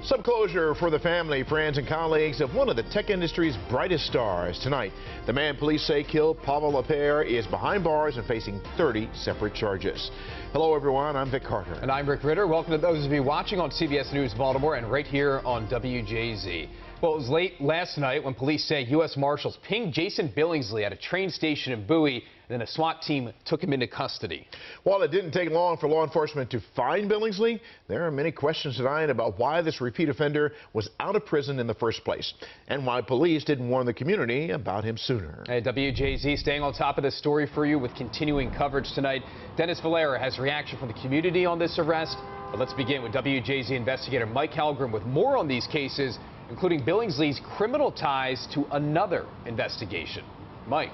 Some closure for the family, friends, and colleagues of one of the tech industry's brightest stars. Tonight, the man police say killed Pava LaPere is behind bars and facing 30 separate charges. Hello, everyone. I'm Vic Carter. And I'm Rick Ritter. Welcome to those of you watching on CBS News Baltimore and right here on WJZ. Well, it was late last night when police say U.S. Marshals pinged Jason Billingsley at a train station in Bowie, and then a SWAT team took him into custody. While it didn't take long for law enforcement to find Billingsley, there are many questions tonight about why this repeat offender was out of prison in the first place and why police didn't warn the community about him sooner. Hey, WJZ staying on top of this story for you with continuing coverage tonight. Dennis Valera has reaction from the community on this arrest. But let's begin with WJZ investigator Mike Halgrim with more on these cases, including Billingsley's criminal ties to another investigation. Mike.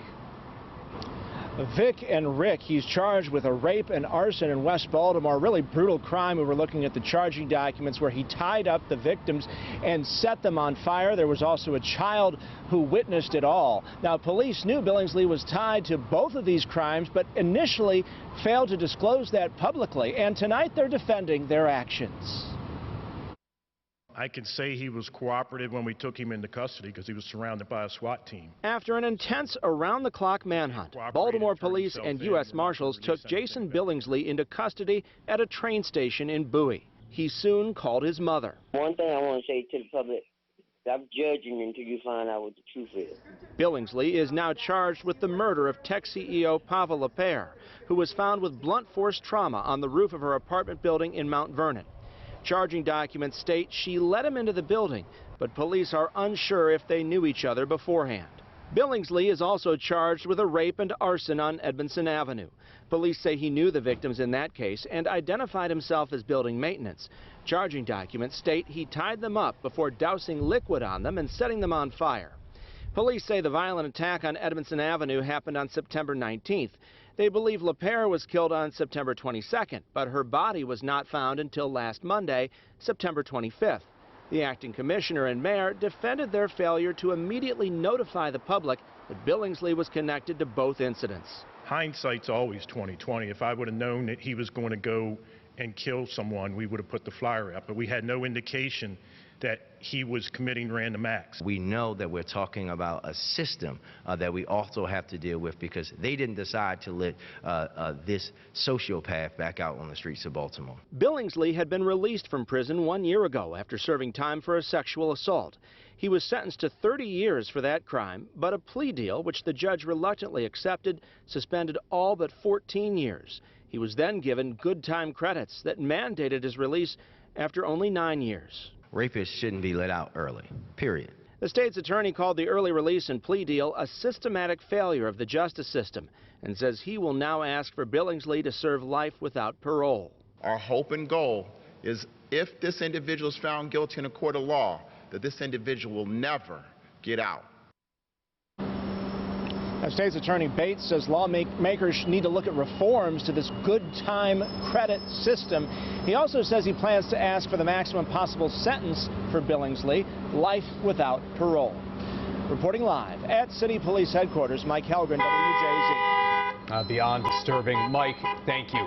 Vic and Rick, he's charged with a rape and arson in West Baltimore. Really brutal crime. We were looking at the charging documents where he tied up the victims and set them on fire. There was also a child who witnessed it all. Now, police knew Billingsley was tied to both of these crimes, but initially failed to disclose that publicly. And tonight they're defending their actions. I can say he was cooperative when we took him into custody because he was surrounded by a SWAT team. After an intense around-the-clock manhunt, Baltimore police and U.S. Marshals took Jason Billingsley into custody at a train station in Bowie. He soon called his mother. One thing I want to say to the public, stop judging until you find out what the truth is. Billingsley is now charged with the murder of tech CEO Pava LaPere, who was found with blunt force trauma on the roof of her apartment building in Mount Vernon. Charging documents state she let him into the building, but police are unsure if they knew each other beforehand. Billingsley is also charged with a rape and arson on Edmondson Avenue. Police say he knew the victims in that case and identified himself as building maintenance. Charging documents state he tied them up before dousing liquid on them and setting them on fire. Police say the violent attack on Edmondson Avenue happened on September 19th. They believe LaPere was killed on September 22nd, but her body was not found until last Monday, September 25th. The acting commissioner and mayor defended their failure to immediately notify the public that Billingsley was connected to both incidents. Hindsight's always 20/20. If I would have known that he was going to go and kill someone, we would have put the flyer up, but we had no indication that he was committing random acts. We know that we're talking about a system that we also have to deal with because they didn't decide to let this sociopath back out on the streets of Baltimore. Billingsley had been released from prison 1 year ago after serving time for a sexual assault. He was sentenced to 30 years for that crime, but a plea deal, which the judge reluctantly accepted, suspended all but 14 years. He was then given good time credits that mandated his release after only 9 years. Rapists shouldn't be let out early, period. The state's attorney called the early release and plea deal a systematic failure of the justice system and says he will now ask for Billingsley to serve life without parole. Our hope and goal is if this individual is found guilty in a court of law, that this individual will never get out. Now, State's Attorney Bates says lawmakers need to look at reforms to this good time credit system. He also says he plans to ask for the maximum possible sentence for Billingsley, life without parole. Reporting live at City Police Headquarters, Mike Halgren, WJZ. Beyond disturbing. Mike, thank you.